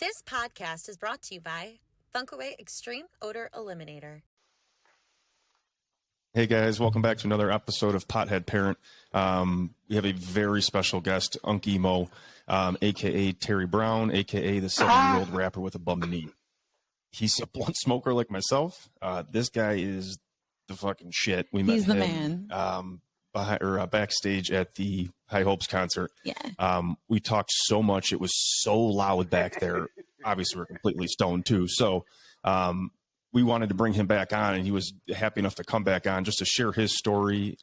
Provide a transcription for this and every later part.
This podcast is brought to you by Funkaway Extreme Odor Eliminator. Hey guys, welcome back to another episode of Pothead Parent. We have a very special guest, Uncimo, aka Terry Brown, aka the 70-year-old rapper with a bum knee. He's a blunt smoker like myself. This guy is the fucking shit. He's the man. Backstage at the High Hopes concert. Yeah. We talked so much. It was so loud back there. Obviously, we're completely stoned too. So we wanted to bring him back on, and he was happy enough to come back on just to share his story.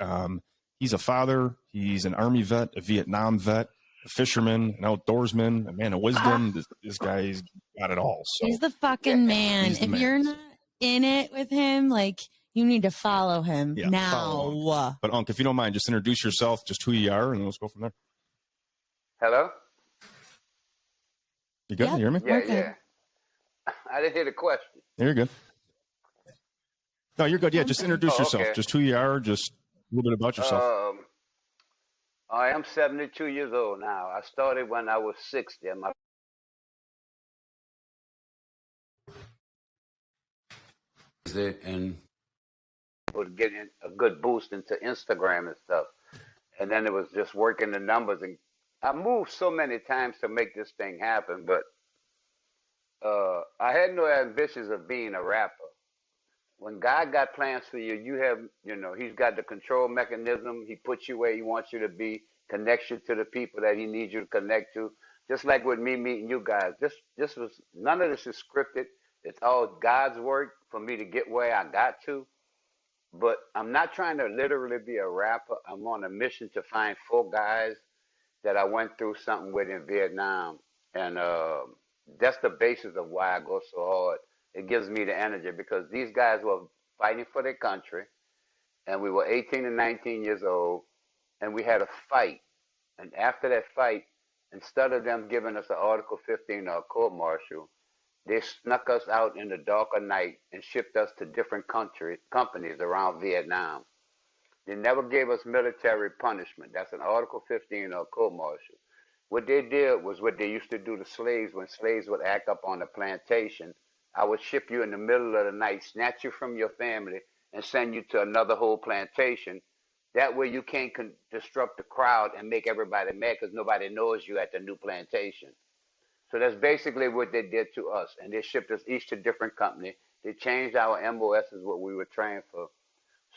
He's a father. He's an Army vet, a Vietnam vet, a fisherman, an outdoorsman, a man of wisdom. This guy's got it all. So he's the fucking man. The if man. You're not in it with him, like, you need to follow him now. Follow him. But Unc, if you don't mind, just introduce yourself, just who you are, and let's go from there. Hello? You good? Yeah. You hear me? Yeah. I didn't hear the question. You're good. No, you're good. Yeah, just introduce yourself. Okay. Just who you are, just a little bit about yourself. I am 72 years old now. I started when I was 60. And was getting a good boost into Instagram and stuff. And then it was just working the numbers. And I moved so many times to make this thing happen, but I had no ambitions of being a rapper. When God got plans for you, He's got the control mechanism. He puts you where He wants you to be, connects you to the people that He needs you to connect to. Just like with me meeting you guys, none of this is scripted. It's all God's work for me to get where I got to. But I'm not trying to literally be a rapper. I'm on a mission to find 4 guys that I went through something with in Vietnam. And that's the basis of why I go so hard. It gives me the energy because these guys were fighting for their country. And we were 18 and 19 years old. And we had a fight. And after that fight, instead of them giving us an Article 15 or a court-martial, they snuck us out in the dark of night and shipped us to different companies around Vietnam. They never gave us military punishment. That's an Article 15 or court-martial. What they did was what they used to do to slaves when slaves would act up on the plantation. I would ship you in the middle of the night, snatch you from your family, and send you to another whole plantation. That way you can't disrupt the crowd and make everybody mad because nobody knows you at the new plantation. So that's basically what they did to us. And they shipped us each to different company. They changed our MOSs, what we were trained for.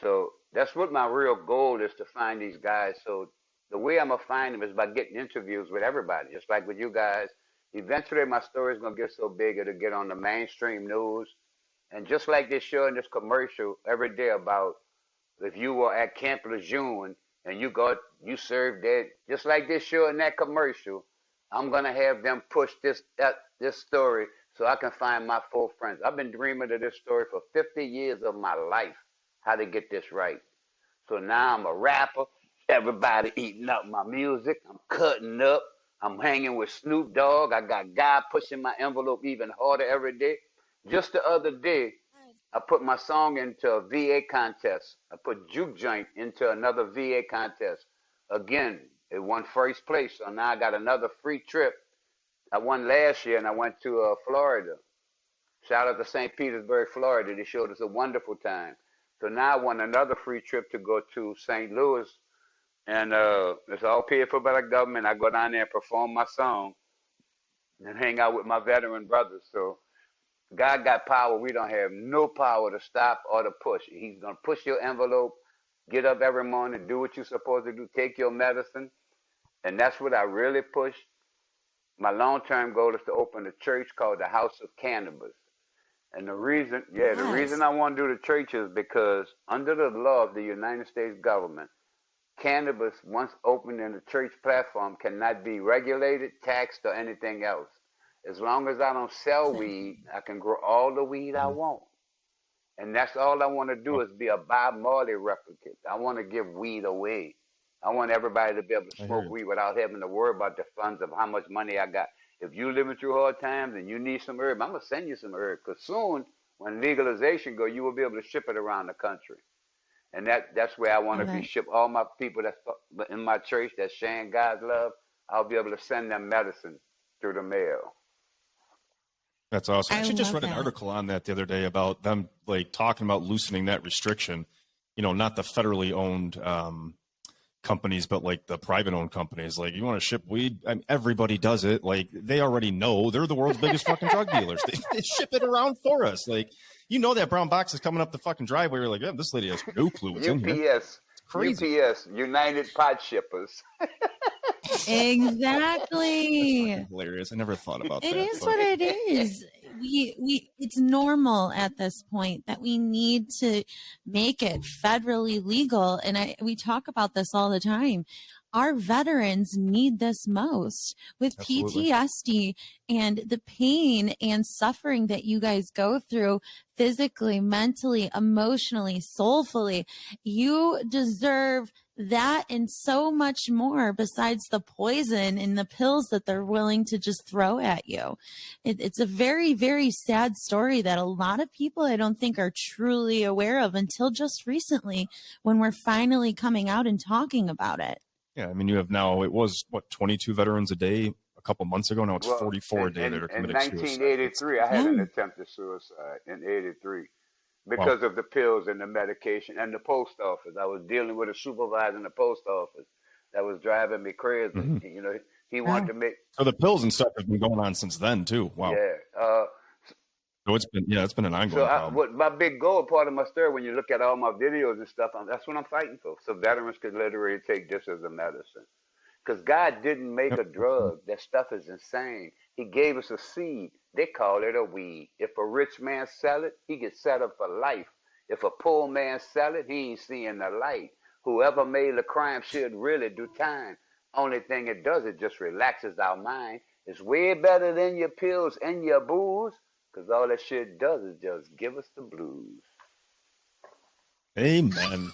So that's what my real goal is, to find these guys. So the way I'm going to find them is by getting interviews with everybody, just like with you guys. Eventually, my story is going to get so big, it'll get on the mainstream news. And just like they show in this commercial every day about if you were at Camp Lejeune and you served there, just like they show in that commercial, I'm going to have them push this story so I can find my 4 friends. I've been dreaming of this story for 50 years of my life, how to get this right. So now I'm a rapper. Everybody eating up my music. I'm cutting up. I'm hanging with Snoop Dogg. I got God pushing my envelope even harder every day. Just the other day, I put my song into a VA contest. I put Juke Joint into another VA contest. Again, it won first place, so now I got another free trip. I won last year, and I went to Florida. Shout out to St. Petersburg, Florida. They showed us a wonderful time. So now I won another free trip to go to St. Louis, and it's all paid for by the government. I go down there and perform my song and hang out with my veteran brothers. So God got power. We don't have no power to stop or to push. He's going to push your envelope. Get up every morning, do what you're supposed to do, take your medicine. And that's what I really push. My long-term goal is to open a church called the House of Cannabis. And the reason I want to do the church is because under the law of the United States government, cannabis, once opened in the church platform, cannot be regulated, taxed, or anything else. As long as I don't sell weed, I can grow all the weed I want. And that's all I want to do is be a Bob Marley replicant. I want to give weed away. I want everybody to be able to smoke weed without having to worry about the funds of how much money I got. If you're living through hard times and you need some herb, I'm going to send you some herb. Because soon, when legalization goes, you will be able to ship it around the country. And that's where I want to be. Ship all my people that's in my church that's sharing God's love. I'll be able to send them medicine through the mail. That's awesome. I I actually just love read an that. article on that the other day about them like talking about loosening that restriction. You know, not the federally owned companies, but like the private owned companies. Like, you want to ship weed? I mean, everybody does it. Like, they already know they're the world's biggest fucking drug dealers. They ship it around for us. Like, you know, that brown box is coming up the fucking driveway. You're like, yeah, this lady has no clue what's in here. UPS, It's crazy. UPS, United Pot Shippers. Exactly. Hilarious. I never thought about It that. is But what it is. It's normal at this point that we need to make it federally legal. And we talk about this all the time. Our veterans need this most with Absolutely. PTSD and the pain and suffering that you guys go through physically, mentally, emotionally, soulfully. You deserve that and so much more besides the poison and the pills that they're willing to just throw at you. It's a very, very sad story that a lot of people I don't think are truly aware of until just recently when we're finally coming out and talking about it. yeah, I mean, you have now, it was what, 22 veterans a day a couple months ago. Now it's Well, 44 a day that are in committing suicide. 1983, I had Yeah. an attempted suicide in 83 Wow. because of the pills and the medication and the post office. I was dealing with a supervisor in the post office that was driving me crazy. Mhm. You know, he Wow. wanted to make, So the pills and stuff have been going on since then too. Wow. yeah. So it's been an ongoing problem. What my big goal, part of my story, when you look at all my videos and stuff, that's what I'm fighting for. So veterans could literally take this as a medicine. Because God didn't make Yep. a drug. That stuff is insane. He gave us a seed. They call it a weed. If a rich man sell it, he gets set up for life. If a poor man sell it, he ain't seeing the light. Whoever made the crime should really do time. Only thing it does, it just relaxes our mind. It's way better than your pills and your booze. Because all that shit does is just give us the blues. Amen.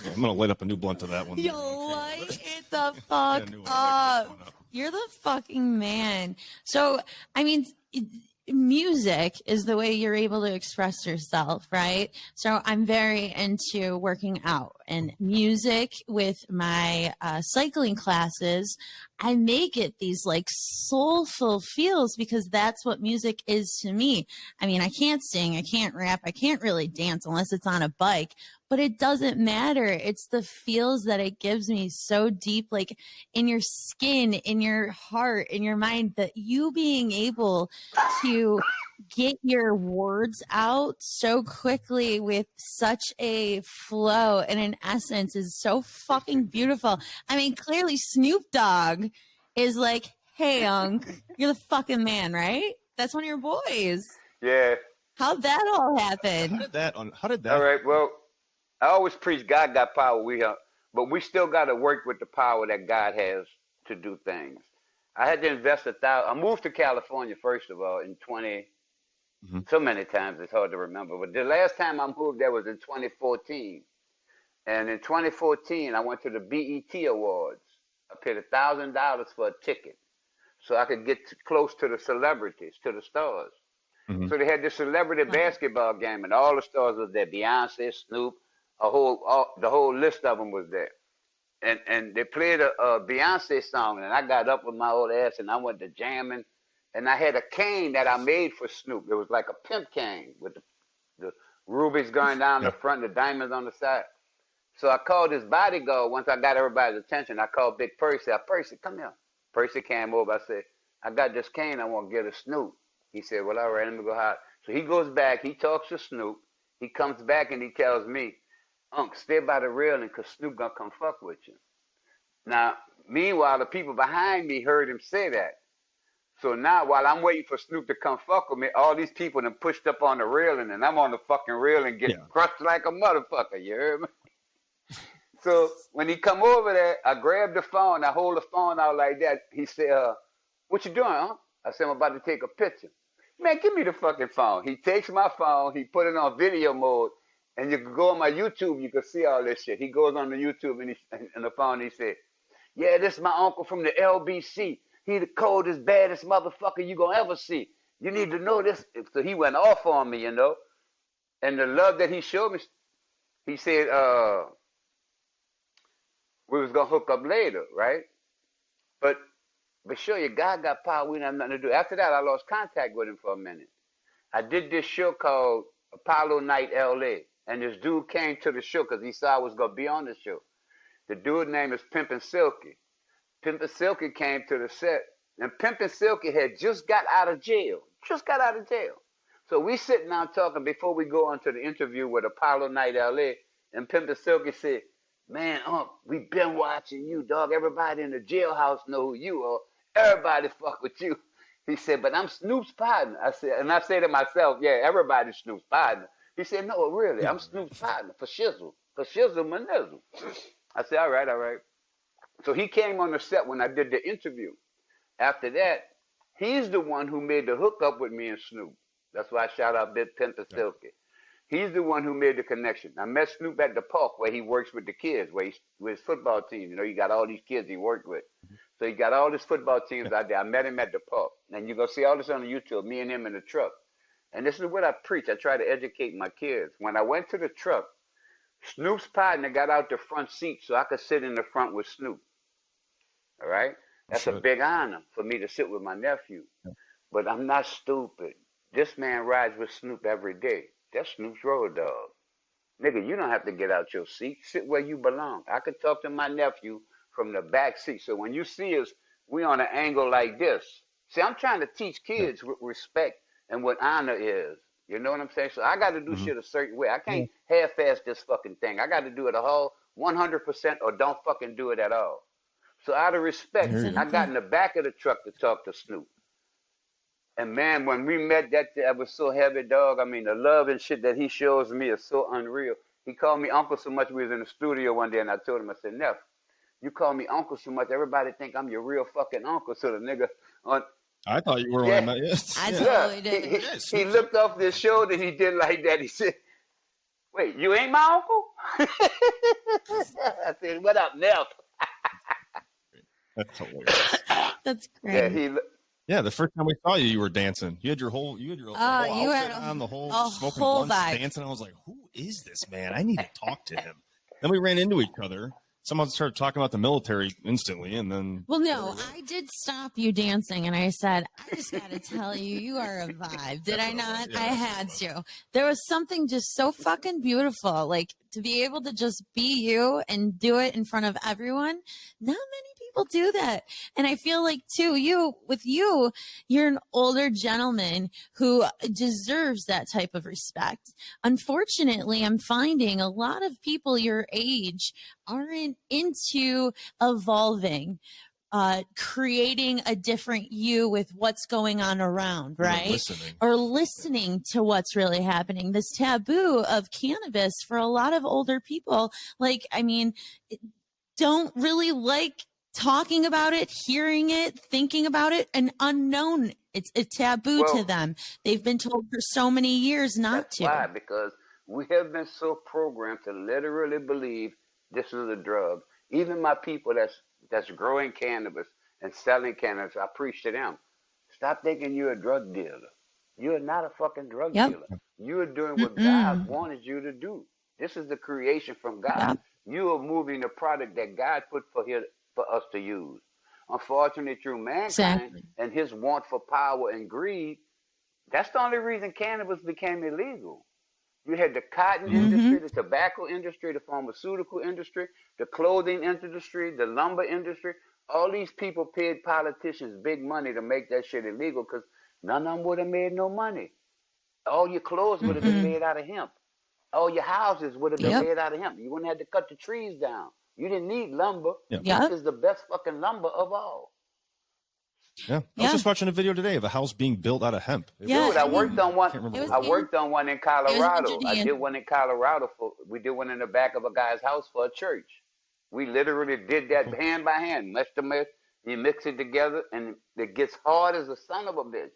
Yeah, I'm gonna light up a new blunt to that one. You light it the Yeah, fuck a new one. up. Light this one up. You're the fucking man. So, I mean, music is the way you're able to express yourself, right? So I'm very into working out and music with my cycling classes. I make it these like soulful feels because that's what music is to me. I mean, I can't sing, I can't rap, I can't really dance unless it's on a bike, but it doesn't matter. It's the feels that it gives me so deep, like in your skin, in your heart, in your mind, that you being able to get your words out so quickly with such a flow and an essence is so fucking beautiful. I mean, clearly Snoop Dogg is like, hey, Unc, you're the fucking man, right? That's one of your boys. Yeah. How'd that all How happen? did that? How did that? All right. Well, I always preach God got power. But we still got to work with the power that God has to do things. I had to invest I moved to California first of all in 20. So many times it's hard to remember. But the last time I moved there was in 2014. And in 2014, I went to the BET Awards. I paid $1,000 for a ticket so I could get close to the celebrities, to the stars. Mhm. So they had this celebrity basketball game, and all the stars was there. Beyonce, Snoop, the whole list of them was there. And they played a Beyonce song, and I got up with my old ass, and I went to jamming. And I had a cane that I made for Snoop. It was like a pimp cane with the rubies going down the front, the diamonds on the side. So I called his bodyguard once I got everybody's attention. I called Big Percy. Percy, come here. Percy came over. I said, I got this cane I want to get a Snoop. He said, well, all right, let me go hide. So he goes back. He talks to Snoop. He comes back and he tells me, Unc, stay by the railing because Snoop going to come fuck with you. Now, meanwhile, the people behind me heard him say that. So now, while I'm waiting for Snoop to come fuck with me, all these people done pushed up on the railing, and I'm on the fucking railing getting crushed like a motherfucker. You heard me? So when he come over there, I grab the phone. I hold the phone out like that. He said, what you doing, huh? I said, I'm about to take a picture. Man, give me the fucking phone. He takes my phone. He put it on video mode. And you can go on my YouTube. You can see all this shit. He goes on the YouTube and on the phone. He said, yeah, this is my uncle from the LBC. He the coldest, baddest motherfucker you gonna ever see. You need to know this. So he went off on me, you know. And the love that he showed me, he said, we was gonna hook up later, right? But sure, your God got power. We didn't have nothing to do. After that, I lost contact with him for a minute. I did this show called Apollo Night LA. And this dude came to the show because he saw I was going to be on the show. The dude name is Pimpin' Silky. Pimpin' Silky came to the set. And Pimpin' Silky had just got out of jail. Just got out of jail. So we sitting down talking before we go on to the interview with Apollo Night LA. And Pimpin' Silky said, man, we been watching you, dog. Everybody in the jailhouse know who you are. Everybody fuck with you. He said, but I'm Snoop's partner. I said to myself, yeah, everybody's Snoop's partner. He said, no, really, I'm Snoop's partner for shizzle manizzle. I said, all right, all right. So he came on the set when I did the interview. After that, he's the one who made the hookup with me and Snoop. That's why I shout out Big Pimpin' Silky. He's the one who made the connection. I met Snoop at the park where he works with the kids, with his football team. You know, he got all these kids he worked with. So he got all his football teams out there. I met him at the park. And you're going to see all this on YouTube, me and him in the truck. And this is what I preach. I try to educate my kids. When I went to the truck, Snoop's partner got out the front seat so I could sit in the front with Snoop. All right? That's a big honor for me to sit with my nephew. But I'm not stupid. This man rides with Snoop every day. That's Snoop's road dog. Nigga, you don't have to get out your seat. Sit where you belong. I could talk to my nephew from the back seat. So when you see us, we on an angle like this. See, I'm trying to teach kids what respect and what honor is. You know what I'm saying? So I got to do shit a certain way. I can't half-ass this fucking thing. I got to do it a whole 100% or don't fucking do it at all. So out of respect, I got in the back of the truck to talk to Snoop. And man, when we met, that was so heavy, dog. I mean, the love and shit that he shows me is so unreal. He called me uncle so much. We was in the studio one day, and I told him, I said, Neff, you call me uncle so much, everybody think I'm your real fucking uncle. So the nigga on. I thought you were when I met you. I totally did. He looked off this shoulder. He did like that. He said, "Wait, you ain't my uncle?" I said, "What up, Neff?" That's hilarious. That's great. Yeah, the first time we saw you, you were dancing. You had your whole outfit on, the whole smoking blunts, dancing. I was like, who is this man? I need to talk to him. Then we ran into each other. Someone started talking about the military instantly, and then. Well, no, I did stop you dancing, and I said, I just got to tell you, you are a vibe. Did I not? Yeah, I had to. There was something just so fucking beautiful, like to be able to just be you and do it in front of everyone. Not many people do that. And I feel like too, you're an older gentleman who deserves that type of respect. Unfortunately, I'm finding a lot of people your age aren't into evolving, creating a different you with what's going on around, right? Or listening to what's really happening. This taboo of cannabis for a lot of older people, don't really like talking about it, hearing it, thinking about it, and unknown. It's a taboo to them. They've been told for so many years not to. Why? Because we have been so programmed to literally believe this is a drug. Even my people that's growing cannabis and selling cannabis, I preach to them. Stop thinking you're a drug dealer. You're not a fucking drug dealer. You're doing what God wanted you to do. This is the creation from God. You are moving the product that God put for us to use. Unfortunately, through mankind and his want for power and greed, that's the only reason cannabis became illegal. You had the cotton industry, the tobacco industry, the pharmaceutical industry, the clothing industry, the lumber industry. All these people paid politicians big money to make that shit illegal because none of them would have made no money. All your clothes would have been made out of hemp. All your houses would have been made out of hemp. You wouldn't have to cut the trees down. You didn't need lumber. Hemp is the best fucking lumber of all. Yeah, I was just watching a video today of a house being built out of hemp. Dude, I worked on one. I worked on one in Colorado. I did one in Colorado. We did one in the back of a guy's house for a church. We literally did that hand by hand. You mix it together, and it gets hard as a son of a bitch.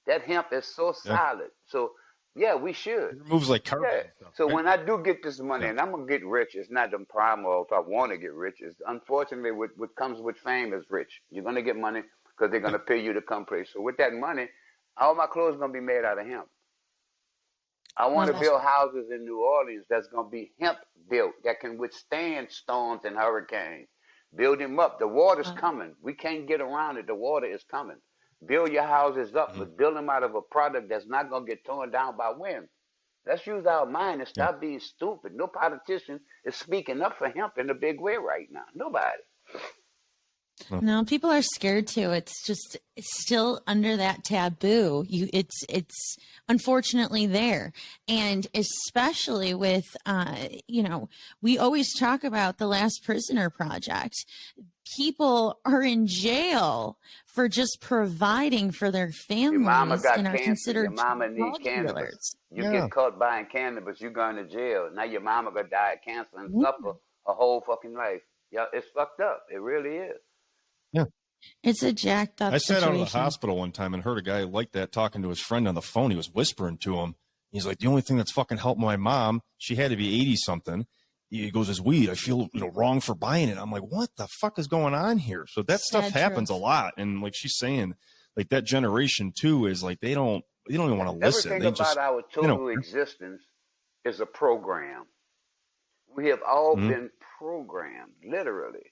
That hemp is so solid. So yeah, we should. It moves like carbon. Yeah. So when I do get this money, and I'm gonna get rich, it's not the problem or if I want to get rich. It's unfortunately what comes with fame is rich. You're gonna get money because they're going to pay you to come play. So with that money, all my clothes are going to be made out of hemp. I want to build houses in New Orleans that's going to be hemp built that can withstand storms and hurricanes. Build them up. The water's coming. We can't get around it. The water is coming. Build your houses up, Mhm. but build them out of a product that's not going to get torn down by wind. Let's use our mind and Yeah. stop being stupid. No politician is speaking up for hemp in a big way right now. Nobody. No, people are scared to. It's still under that taboo. It's unfortunately there. And especially with we always talk about the Last Prisoner Project. People are in jail for just providing for their Your mama families and got are cancer. Your considered mama need drug cannabis. dealers. You Yeah. get caught buying cannabis, you going to jail. Now your mama gonna die of cancer and Yeah. suffer a whole fucking life. Yeah, it's fucked up. It really is. Yeah. It's a jacked I up sat out of the situation. hospital one time and heard a guy like that talking to his friend on the phone. He was whispering to him. He's like, the only thing that's fucking helped my mom, she had to be 80 something. He goes, is weed. I feel, wrong for buying it. I'm like, what the fuck is going on here? So that stuff Sad happens truth. a lot. And like she's saying, like that generation too is like, they don't even want to listen. Everything They about just, our total existence is a program. We have all Mhm. been programmed, literally,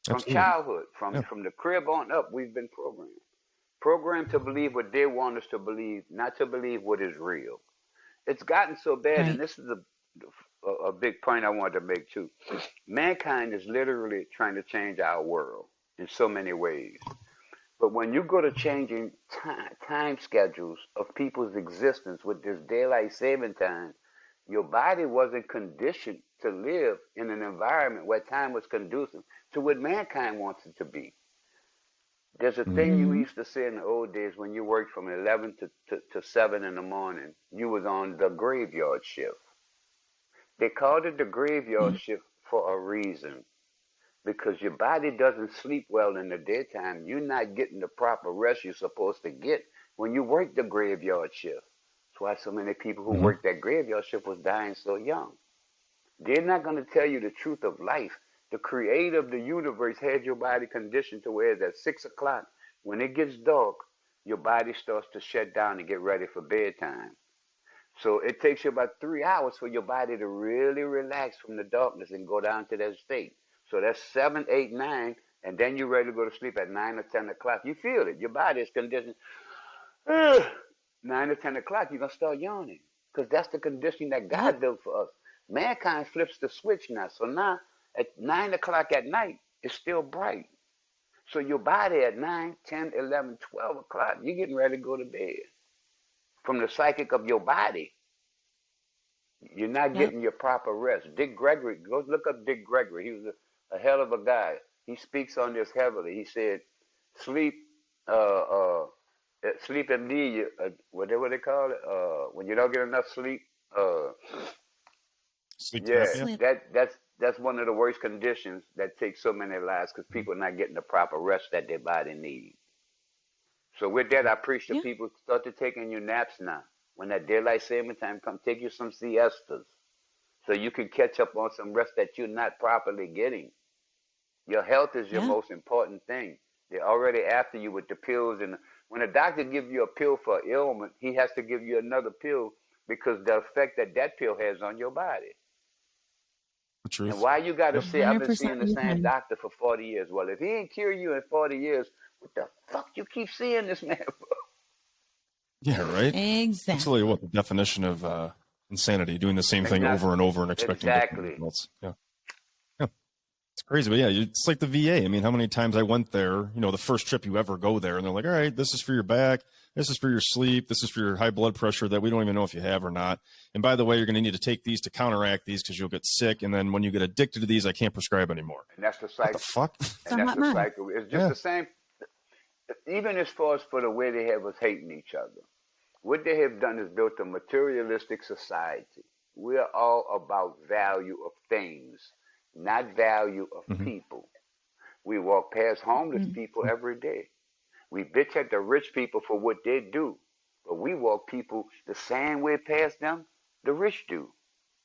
from Absolutely. childhood, Yeah. from the crib on up. We've been programmed, programmed to believe what they want us to believe, not to believe what is real. It's gotten so bad, and Right. this is a big point I wanted to make too. Mankind is literally trying to change our world in so many ways. But when you go to changing time schedules of people's existence with this daylight saving time, your body wasn't conditioned to live in an environment where time was conducive to what mankind wants it to be. There's a Mhm. thing you Mm-hmm. used to say in the old days when you worked from 11 to 7 in the morning, you was on the graveyard shift. They called it the graveyard shift for a reason because your body doesn't sleep well in the daytime. You're not getting the proper rest you're supposed to get when you work the graveyard shift. That's why so many people who Mhm. work that graveyard shift was dying so young. They're not going to tell you the truth of life. The creator of the universe had your body conditioned to where at 6 o'clock, when it gets dark, your body starts to shut down and get ready for bedtime. So it takes you about 3 hours for your body to really relax from the darkness and go down to that state. So that's 7, 8, 9, and then you're ready to go to sleep at 9 or 10 o'clock. You feel it. Your body is conditioned. 9 or 10 o'clock, you're going to start yawning because that's the conditioning that God Yep. built for us. Mankind flips the switch now. So now at 9 o'clock at night, it's still bright. So your body at 9, 10, 11, 12 o'clock, you're getting ready to go to bed from the psychic of your body. You're not Yep. getting your proper rest. Dick Gregory, go look up Dick Gregory. He was a hell of a guy. He speaks on this heavily. He said, sleep, uh, uh, sleep amnesia, what they call it? When you don't get enough sleep. Sleep Yeah, apnea. Sleep. that's one of the worst conditions that takes so many lives because people are not getting the proper rest that their body needs. So with that, I preach to Yeah. people, start to taking your naps now. When that daylight saving time comes, take you some siestas so you can catch up on some rest that you're not properly getting. Your health is your Yeah. most important thing. They're already after you with the pills, and when a doctor gives you a pill for ailment, he has to give you another pill because the effect that that pill has on your body. The And truth. why you got to Yep. say, I've been 100% seeing the of the same time. doctor for 40 years. Well, if he ain't cure you in 40 years, what the fuck you keep seeing this man for? Yeah. Right. That's Exactly. really what the definition of insanity, doing the same thing over and over and expecting different Exactly. results. Yeah. Yeah. It's crazy, but yeah, it's like the VA. I mean, how many times I went there, the first trip you ever go there, and they're like, all right, this is for your back, this is for your sleep, this is for your high blood pressure that we don't even know if you have or not. And by the way, you're going to need to take these to counteract these because you'll get sick. And then when you get addicted to these, I can't prescribe anymore. And that's the What the cycle. fuck? It's And a that's hot the mess. cycle. It's just Yeah. the same, even as far as for the way they have us hating each other. What they have done is built a materialistic society. We're all about value of things, not value of Mm-hmm. people. We walk past homeless Mm. people every day. We bitch at the rich people for what they do, but we walk people the same way past them the rich do.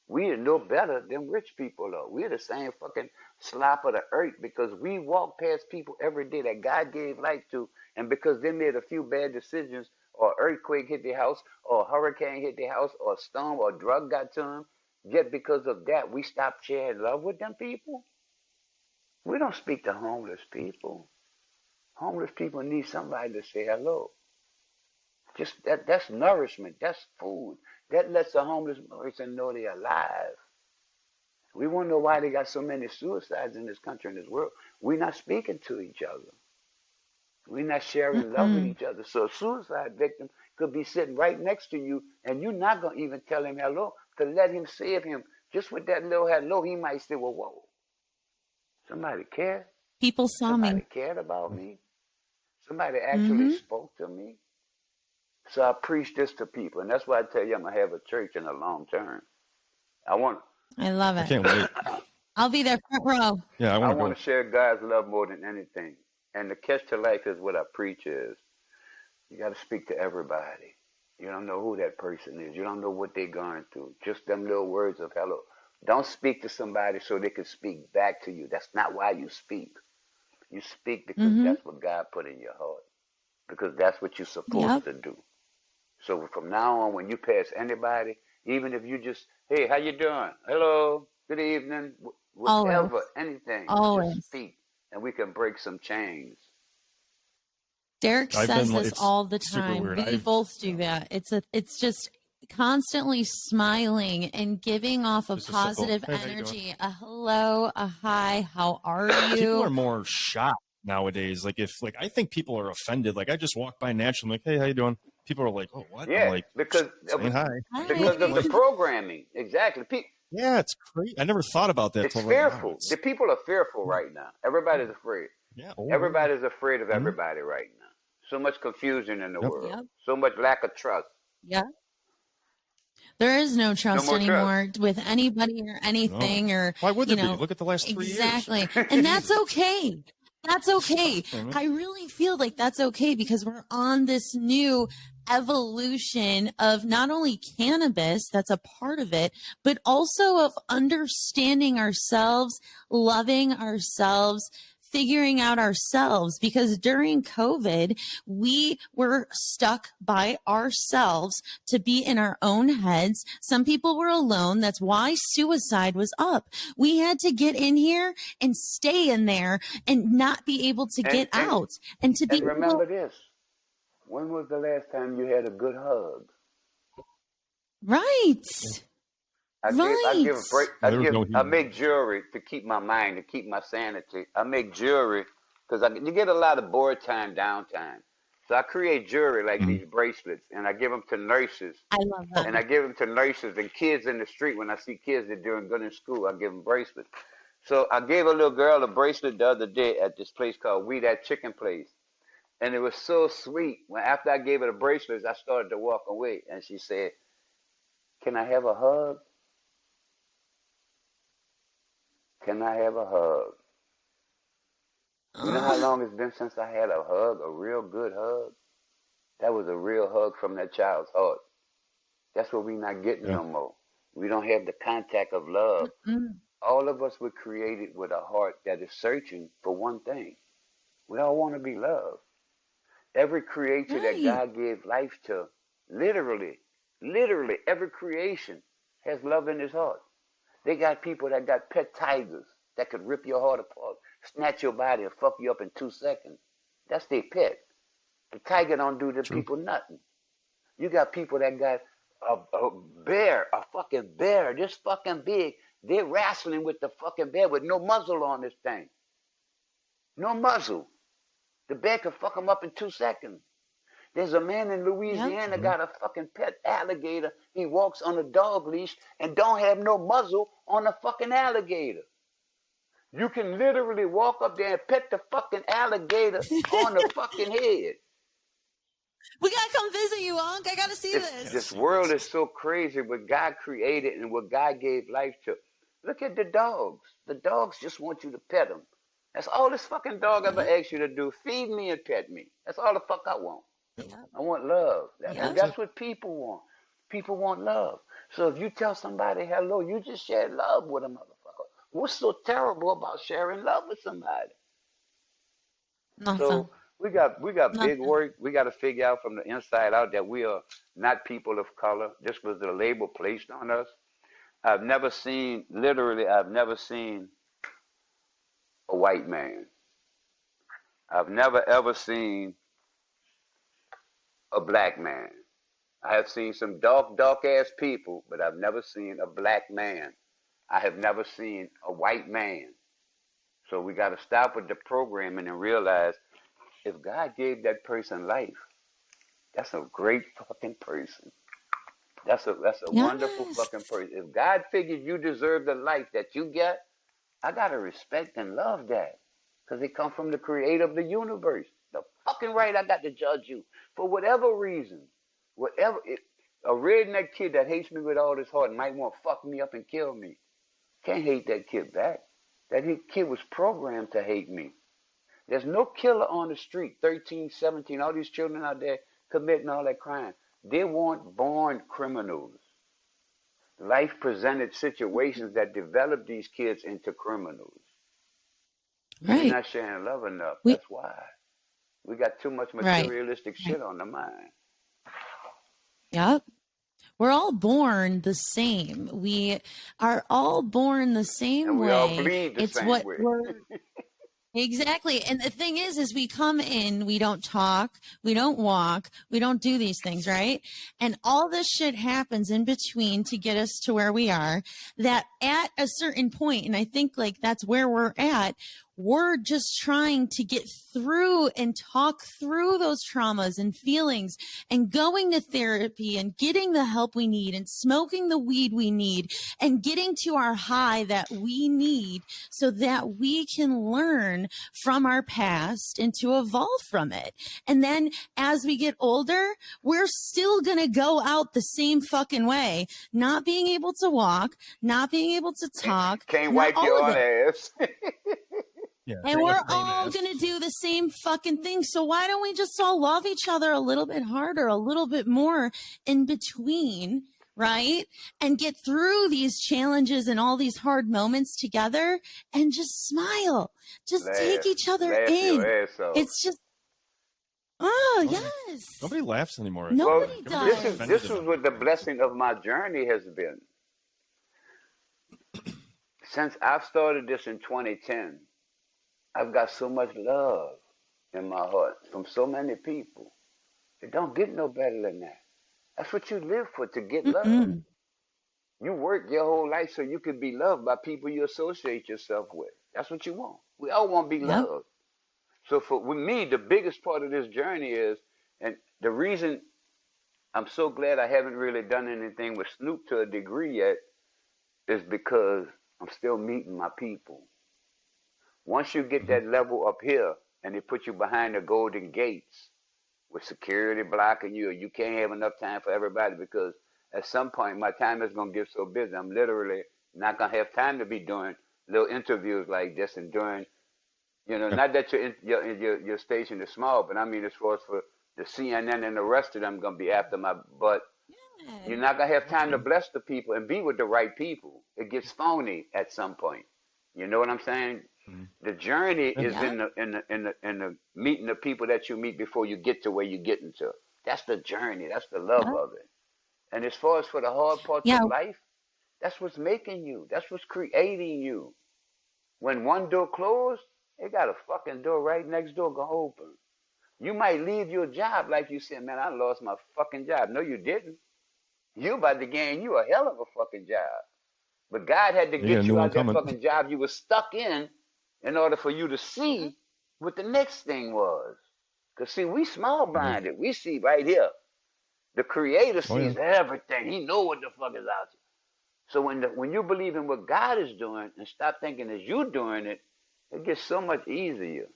We are no better than rich people are. We're the same fucking slop of the earth because we walk past people every day that God gave life to, and because they made a few bad decisions, or earthquake hit their house, or a hurricane hit their house, or a storm, or a drug got to them, yet because of that, we stop sharing love with them people. We don't speak to homeless people. Homeless people need somebody to say hello. Just that's nourishment. That's food. That lets a homeless person know they're alive. We want to know why they got so many suicides in this country and this world. We're not speaking to each other. We're not sharing love with Mm-mm. each other. So a suicide victim could be sitting right next to you, and you're not gonna even tell him hello to let him save him. Just with that little hello, he might say, "Well, whoa, somebody cared. People saw me. Somebody cared about me. Somebody actually Mm-hmm. spoke to me." So I preach this to people, and that's why I tell you I'm gonna have a church in the long term. I want I love I it. can't wait. I'll be there front row. Yeah, I I want to want go. to share God's love more than anything. And the catch to life is what I preach is you got to speak to everybody. You don't know who that person is. You don't know what they're going through. Just them little words of hello. Don't speak to somebody so they can speak back to you. That's not why you speak. You speak because Mm-hmm. that's what God put in your heart. Because that's what you're supposed Yep. to do. So from now on, when you pass anybody, even if you just, hey, how you doing? Hello, good evening, Always. whatever, anything, just Always. speak, and we can break some chains. Derek I've says been this it's all the super time. weird. We both do that. It's just constantly smiling and giving off a Just a simple, positive hey, how you doing? energy. A hello, a hi, how are People you? are more shocked nowadays. Like if like I think people are offended. Like I just walk by naturally, I'm like, hey, how you doing? People are like, oh, what? I'm Yeah, like, because saying hi. because of Hi. the Like, programming. Exactly. yeah, it's crazy. I never thought about that It's till right now. fearful. It's The people are fearful yeah, right now. Everybody's afraid. yeah. Oh, Everybody's afraid of mm-hmm. everybody right now. So much confusion in the Yep. world. Yep. So much lack of trust. Yep. There is no No trust more trust. anymore with anybody or No. anything or, Why would you there be? know, Look at the last 3 years. exactly. And that's Jesus. okay. That's okay. Damn it. I really feel like that's okay because we're on this new evolution of not only cannabis, that's a part of it, but also of understanding ourselves, loving ourselves, figuring out ourselves. Because during COVID, we were stuck by ourselves to be in our own heads. Some people were alone. That's why suicide was up. We had to get in here and stay in there and not be able to And get and out and to be and remember able, this. When was the last time you had a good hug? right, I right. give a break. There was no I healing. make jewelry to keep my mind, to keep my sanity. I make jewelry because you get a lot of board time, downtime. So I create jewelry like Mm-hmm. these bracelets, and I give them to nurses, I love that. and I give them to nurses and kids in the street. When I see kids that are doing good in school, I give them bracelets. So I gave a little girl a bracelet the other day at this place called We That Chicken Place, and it was so sweet. When after I gave her the bracelets, I started to walk away, and she said, "Can I have a hug? Can I have a hug?" You know how Oh, long it's been since I had a hug, a real good hug? That was a real hug from that child's heart. That's what we're not getting Yeah. no more. We don't have the contact of love. mm, All of us were created with a heart that is searching for one thing. We all want to be loved. Every creature that right. God gave life to, literally, literally, every creation has love in his heart. They got people that got pet tigers that could rip your heart apart, snatch your body, and fuck you up in 2 seconds. That's their pet. The tiger don't do the True. people nothing. You got people that got a bear, a fucking bear, this fucking big. They're wrestling with the fucking bear with no muzzle on this thing. No muzzle. The bear can fuck them up in 2 seconds. There's a man in Yep. Louisiana Mm-hmm. got a fucking pet alligator. He walks on a dog leash and don't have no muzzle on the fucking alligator. You can literally walk up there and pet the fucking alligator on the fucking head. We gotta come visit you, Unc. I gotta see This this. world is so crazy what God created and what God gave life to. Look at the dogs. The dogs just want you to pet them. That's all this fucking dog ever Yep. asks you to do. Feed me and pet me. That's all the fuck I want. Yep. I want love. And Yep. That's it. that's what people want. People want love. So if you tell somebody hello, you just share love with a motherfucker. What's so terrible about sharing love with somebody? Nothing. So we got big Nothing. work. We got to figure out from the inside out that we are not people of color. This was the label placed on us. I've never seen a white man. I've never ever seen a black man. I have seen some dark ass people, but I've never seen a black man. I have never seen a white man. So we got to stop with the programming and realize if God gave that person life, that's a great fucking person. That's a wonderful Yes. fucking person. If God figured you deserve the life that you get, I gotta respect and love that, cause it come from the creator of the universe. The fucking right I got to judge you for whatever reason, whatever. A redneck kid that hates me with all his heart might want to fuck me up and kill me. Can't hate that kid back. That kid was programmed to hate me. There's no killer on the street, 13, 17, all these children out there committing all that crime. They weren't born criminals. Life presented situations that developed these kids into criminals. We're Right. not sharing love enough. We That's why. We got too much right. materialistic Right. shit on the mind. Yep. We're all born the same. We are all born the same And we all way. bleed the It's same what way. we're exactly. And the thing is we come in, we don't talk, we don't walk, we don't do these things, right? And all this shit happens in between to get us to where we are, that at a certain point, and I think like that's where we're at, we're just trying to get through and talk through those traumas and feelings and going to therapy and getting the help we need and smoking the weed we need and getting to our high that we need so that we can learn from our past and to evolve from it. And then as we get older, we're still going to go out the same fucking way, not being able to walk, not being able to talk, Can't not wipe all your of own it. ass. Yeah, And take we're a pain all ass. going to do the same fucking thing. So why don't we just all love each other a little bit harder, a little bit more in between, right? And get through these challenges and all these hard moments together and just smile. Just take laugh. each other Laugh in. your ass off. It's just, oh, Nobody, yes. nobody laughs anymore. I feel Well, like. Nobody Everybody's this does. is offended this of is what the everything. blessing of my journey has been. Since I've started this in 2010, I've got so much love in my heart from so many people. It don't get no better than that. That's what you live for, to get love. Mm-mm. You work your whole life so you can be loved by people you associate yourself with. That's what you want. We all want to be Yep. loved. So with me, the biggest part of this journey is, and the reason I'm so glad I haven't really done anything with Snoop to a degree yet, is because I'm still meeting my people. Once you get Mhm. that level up here and they put you behind the golden gates with security blocking you, you can't have enough time for everybody, because at some point my time is going to get so busy, I'm literally not going to have time to be doing little interviews like this and doing, Yeah. not that your station is small, but I mean as far as for the CNN and the rest of them going to be after my butt. Yeah. You're not going to have time to Absolutely. bless the people and be with the right people. It gets phony at some point. You know what I'm saying? Mhm. The journey Yeah. is Yeah. in the meeting the people that you meet before you get to where you're getting to. That's the journey. That's the love Yeah. of it. And as far as for the hard parts Yeah. of life, that's what's making you. That's what's creating you. When one door closed, they got a fucking door right next door gonna open. You might leave your job like you said, man, I lost my fucking job. No, you didn't. You about to gain you a hell of a fucking job. But God had to You got a get new you one out that coming. fucking job you were stuck in order for you to see what the next thing was. Because, see, we small Yeah. blinded. We see right here. The creator Oh yeah. sees everything. He know what the fuck is out there. So when you believe in what God is doing and stop thinking that you doing it, it gets so much easier.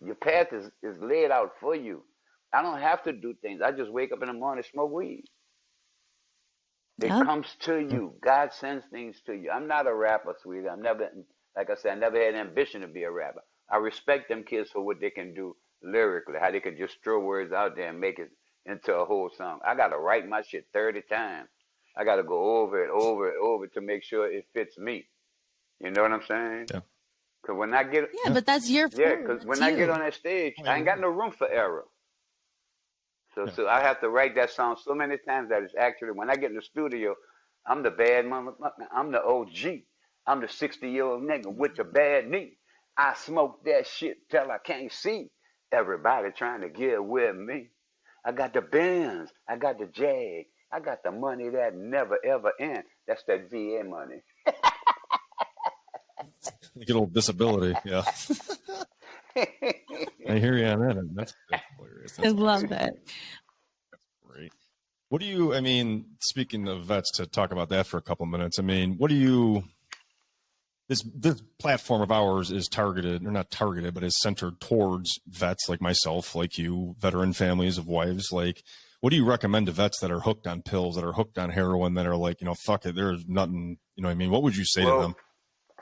Your path is laid out for you. I don't have to do things. I just wake up in the morning and smoke weed. It Yep. comes to Yeah. you. God sends things to you. I'm not a rapper, sweetie. I'm never, like I said, I never had ambition to be a rapper. I respect them kids for what they can do lyrically, how they can just throw words out there and make it into a whole song. I got to write my shit 30 times. I got to go over it, over it, over it to make sure it fits me. You know what I'm saying? Yeah. Because when I get, Yeah, Yeah. but that's your yeah, flow. because That's when I get on you. that stage, Oh, I yeah. ain't got no room for error. So, Yeah. so I have to write that song so many times that it's actually, when I get in the studio, I'm the bad motherfucker. I'm the OG. I'm the 60-year-old nigga with the bad knee. I smoke that shit till I can't see. Everybody trying to get with me. I got the Benz, I got the Jag, I got the money that never ever end. That's that VA money. Get a little disability. Yeah. I hear you on that. And that's hilarious. I love that. Great. What do you, I mean, speaking of vets, to talk about that for a couple minutes, I mean, what do you, this platform of ours is targeted, or not targeted, but is centered towards vets like myself, like you, veteran families of wives. Like, what do you recommend to vets that are hooked on pills, that are hooked on heroin, that are like, you know, fuck it, there's nothing, you know what I mean? What would you say to them?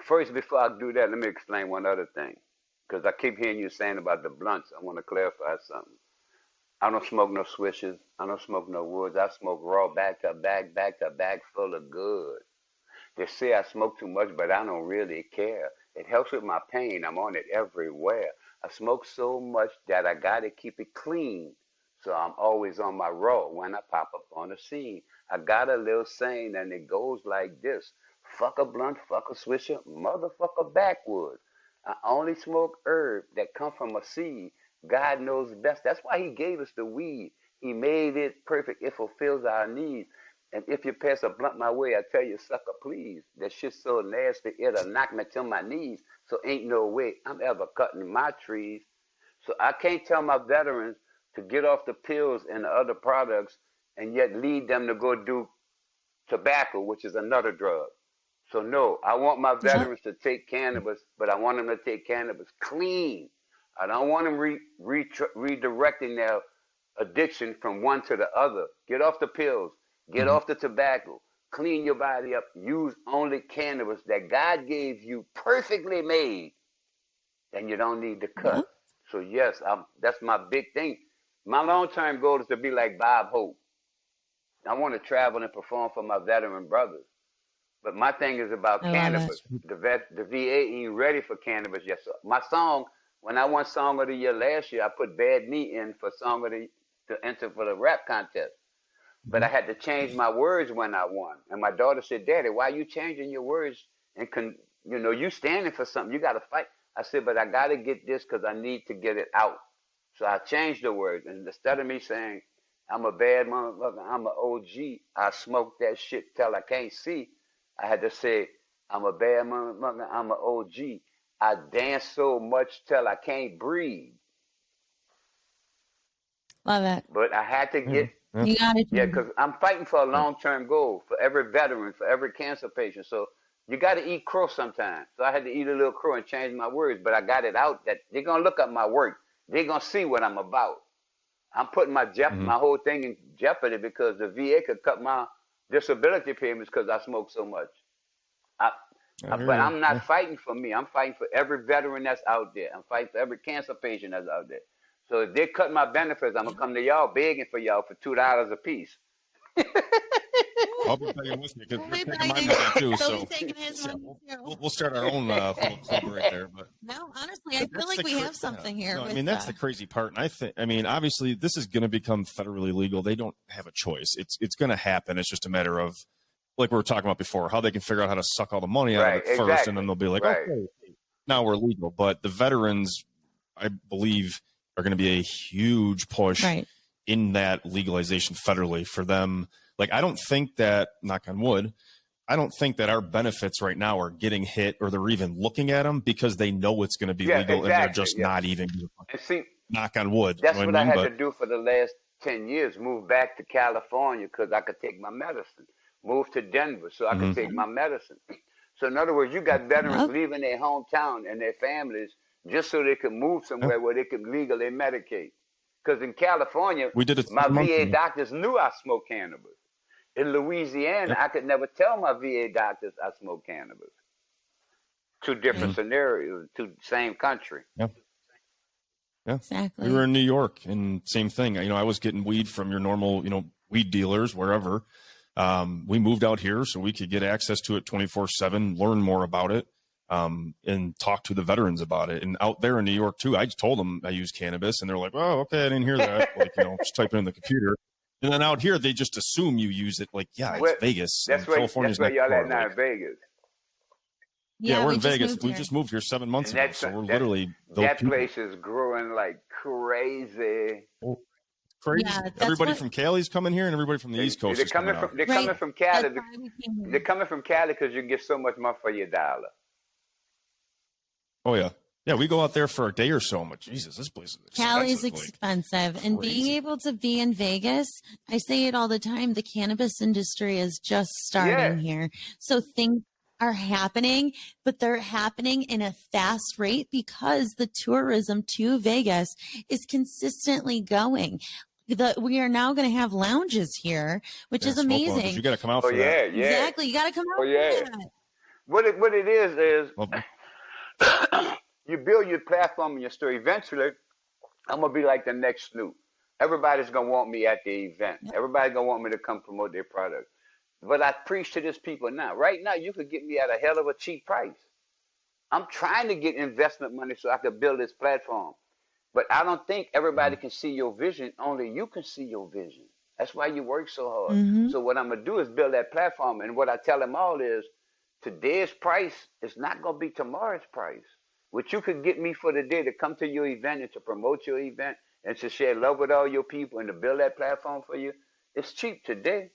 First, before I do that, let me explain one other thing. Because I keep hearing you saying about the blunts. I want to clarify something. I don't smoke no swishes. I don't smoke no woods. I smoke raw back to back full of good. They say I smoke too much, but I don't really care. It helps with my pain. I'm on it everywhere. I smoke so much that I got to keep it clean. So I'm always on my road when I pop up on the scene. I got a little saying, and it goes like this. Fuck a blunt, fuck a swisher, motherfucker backwood. I only smoke herb that come from a seed. God knows best. That's why he gave us the weed. He made it perfect. It fulfills our needs. And if you pass a blunt my way, I tell you, sucker, please. That shit's so nasty, it'll knock me to my knees. So ain't no way I'm ever cutting my trees. So I can't tell my veterans to get off the pills and the other products and yet lead them to go do tobacco, which is another drug. So no, I want my veterans to take cannabis, but I want them to take cannabis clean. I don't want them redirecting their addiction from one to the other. Get off the pills. Get off the tobacco. Clean your body up. Use only cannabis that God gave you perfectly made. And you don't need to cut. So yes, that's my big thing. My long-term goal is to be like Bob Hope. I want to travel and perform for my veteran brothers. But my thing is about cannabis. The VA ain't ready for cannabis yet. So my song, when I won Song of the Year last year, I put Bad Knee in for Song of the to enter for the rap contest. But I had to change my words when I won. And my daughter said, Daddy, why are you changing your words? And you standing for something. You got to fight. I said, but I got to get this because I need to get it out. So I changed the words. And instead of me saying, I'm a bad motherfucker, I'm an OG, I smoke that shit till I can't see, I had to say, I'm a bad motherfucker, I'm an OG. I dance so much till I can't breathe. Love it. But I had to get, you got it. yeah, because I'm fighting for a long-term goal for every veteran, for every cancer patient. So you got to eat crow sometimes. So I had to eat a little crow and change my words, but I got it out that they're going to look up my work. They're going to see what I'm about. I'm putting my whole thing in jeopardy because the VA could cut my disability payments because I smoke so much. But I'm not fighting for me. I'm fighting for every veteran that's out there. I'm fighting for every cancer patient that's out there. So if they cut my benefits, I'm going to come to y'all begging for y'all for $2 a piece. I'll be begging with you because you're taking my money too. So we'll start our own little club right there. But no, honestly, I feel like we have something here. No, I mean, that's the crazy part. And I mean, obviously, this is going to become federally legal. They don't have a choice. It's going to happen. It's just a matter of, like we were talking about before, how they can figure out how to suck all the money out of it first, and then they'll be like, okay, now we're legal. But the veterans, I believe, are going to be a huge push in that legalization federally for them. Like, I don't think that, knock on wood, I don't think that our benefits right now are getting hit or they're even looking at them because they know it's going to be legal and they're just not even, and see, knock on wood. That's what I had to do for the last 10 years, move back to California because I could take my medicine. Move to Denver so I could take my medicine. So in other words, you got veterans leaving their hometown and their families just so they could move somewhere where they could legally medicate. Because in California, my VA doctors knew I smoked cannabis. In Louisiana, I could never tell my VA doctors I smoke cannabis. Two different scenarios, two same country. Yeah, exactly. We were in New York, and same thing. I was getting weed from your normal, weed dealers wherever. We moved out here so we could get access to it 24/7, learn more about it, and talk to the veterans about it. And out there in New York too, I just told them I use cannabis, and they're like, "Oh, okay, I didn't hear that." Just type it in the computer. And then out here, they just assume you use it. Like, yeah, it's Vegas. That's where y'all at now in Vegas. Yeah, we're we in just Vegas. moved We here. just moved here 7 months And ago, so we're literally those that people. place is growing like crazy. Oh, crazy. Yeah, that's Everybody what. from Cali's coming here, and everybody from the East Coast They're is coming coming out. from they're Right. coming from Cali. That's why we came They're here. coming from Cali because you get so much money for your dollar. Oh yeah, yeah. We go out there for a day or so. But Jesus, this place is Cali is expensive. expensive, and being crazy. able to be in Vegas, I say it all the time. The cannabis industry is just starting Yeah. here, so things are happening, but they're happening in a fast rate because the tourism to Vegas is consistently going. We are now going to have lounges here, which Yeah, is smoke lounges. amazing. You got to come out Oh for that. yeah, yeah. Exactly, you got to come Oh out yeah. for that. What it is Well, you build your platform and your story. Eventually, I'm gonna be like the next Snoop. Everybody's gonna want me at the event. Yep. Everybody's gonna want me to come promote their product. But I preach to these people now. Right now, you could get me at a hell of a cheap price. I'm trying to get investment money so I could build this platform. But I don't think everybody can see your vision. Only you can see your vision. That's why you work so hard. Mm-hmm. So what I'm gonna do is build that platform. And what I tell them all is, today's price is not gonna be tomorrow's price. What you could get me for the day to come to your event and to promote your event and to share love with all your people and to build that platform for you, it's cheap today.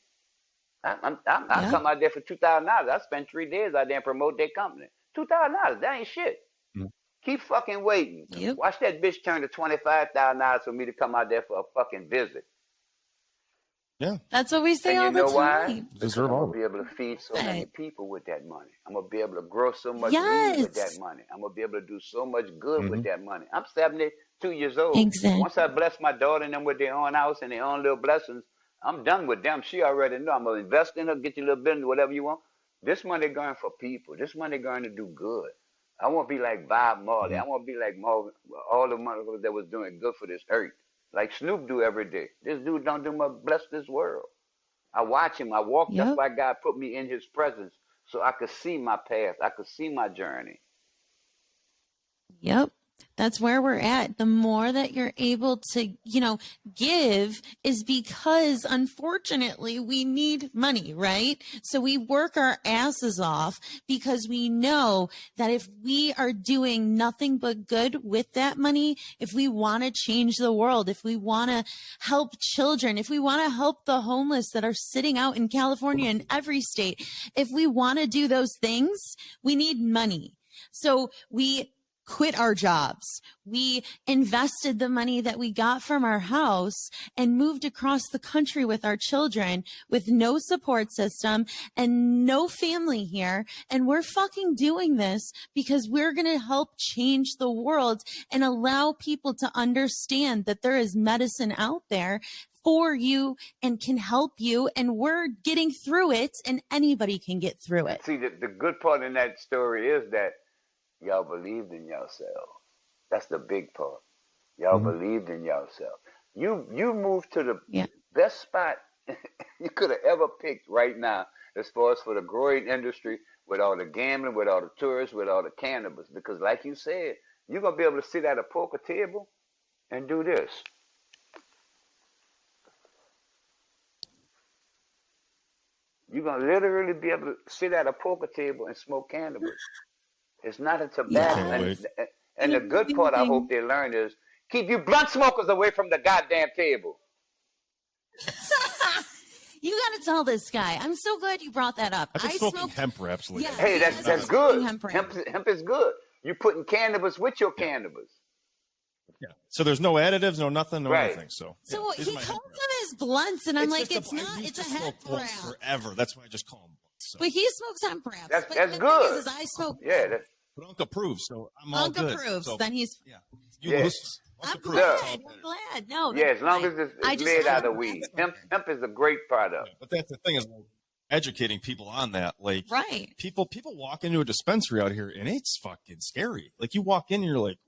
I Yeah. come out there for $2,000. I spend 3 days out there and promote their company. $2,000, that ain't shit. mm, Keep fucking waiting. Yep. Watch that bitch turn to $25,000 for me to come out there for a fucking visit. yeah, That's what we say And all you the know why? time. Because deserve I'm all gonna of be it. able to feed so many Right. people with that money. I'm gonna be able to grow so much weed with that Yes. money. I'm gonna be able to do so much good with Hmm. that money. I'm 72 years old. Exactly. Once I bless my daughter and them with their own house and their own little blessings, I'm done with them. She already know. I'm gonna invest in her, get your little business, whatever you want. This money going for people. This money going to do good. I want to be like Bob Marley. Hmm. I want to be like Marvin, all the motherfuckers that was doing good for this earth, like Snoop do every day. This dude don't do much bless this world. I watch him. I walk. That's Yep. why God put me in His presence, so I could see my path. I could see my journey. Yep. That's where we're at. The more that you're able to, give is because unfortunately we need money, right? So we work our asses off because we know that if we are doing nothing but good with that money, if we want to change the world, if we want to help children, if we want to help the homeless that are sitting out in California and every state, if we want to do those things, we need money. So we quit our jobs. We invested the money that we got from our house and moved across the country with our children with no support system and no family here. And we're fucking doing this because we're going to help change the world and allow people to understand that there is medicine out there for you and can help you. And we're getting through it, and anybody can get through it. See, the good part in that story is that y'all believed in yourself. That's the big part. Y'all Mhm. believed in yourself. You moved to the Yeah. best spot you could have ever picked right now, as far as for the growing industry, with all the gambling, with all the tourists, with all the cannabis. Because, like you said, you're gonna be able to sit at a poker table and do this. You're gonna literally be able to sit at a poker table and smoke cannabis. It's not a tobacco. Can't wait. And the good part I hope they learn is keep you blunt smokers away from the goddamn table. You got to tell this guy. I'm so glad you brought that up. I've been smoking hemp wraps lately. Yeah. Hey, Yes, that's I'm good. smoking Hemp is good. You putting cannabis with your cannabis. Yeah. So there's no additives, no nothing, no Right. anything. So So yeah, he calls them his blunts, and I'm like, just it's not. I used It's a to hemp smoke blunts wrap. forever. That's why I just call them blunts. So. But he smokes hemp wraps. That's But that's the good. thing is I smoke. Yeah, that's, But Uncle approves, so I'm all Uncle good. approves. So, Then he's. yeah, you Yeah. lose. I'm Uncle glad. approves. I'm glad. No. yeah. that's As long fine. as I it's just- made I out of don't weed. smoke it. Hemp is a great product. Yeah, but that's the thing is like, educating people on that. Like Right. people walk into a dispensary out here and it's fucking scary. Like you walk in and you're like,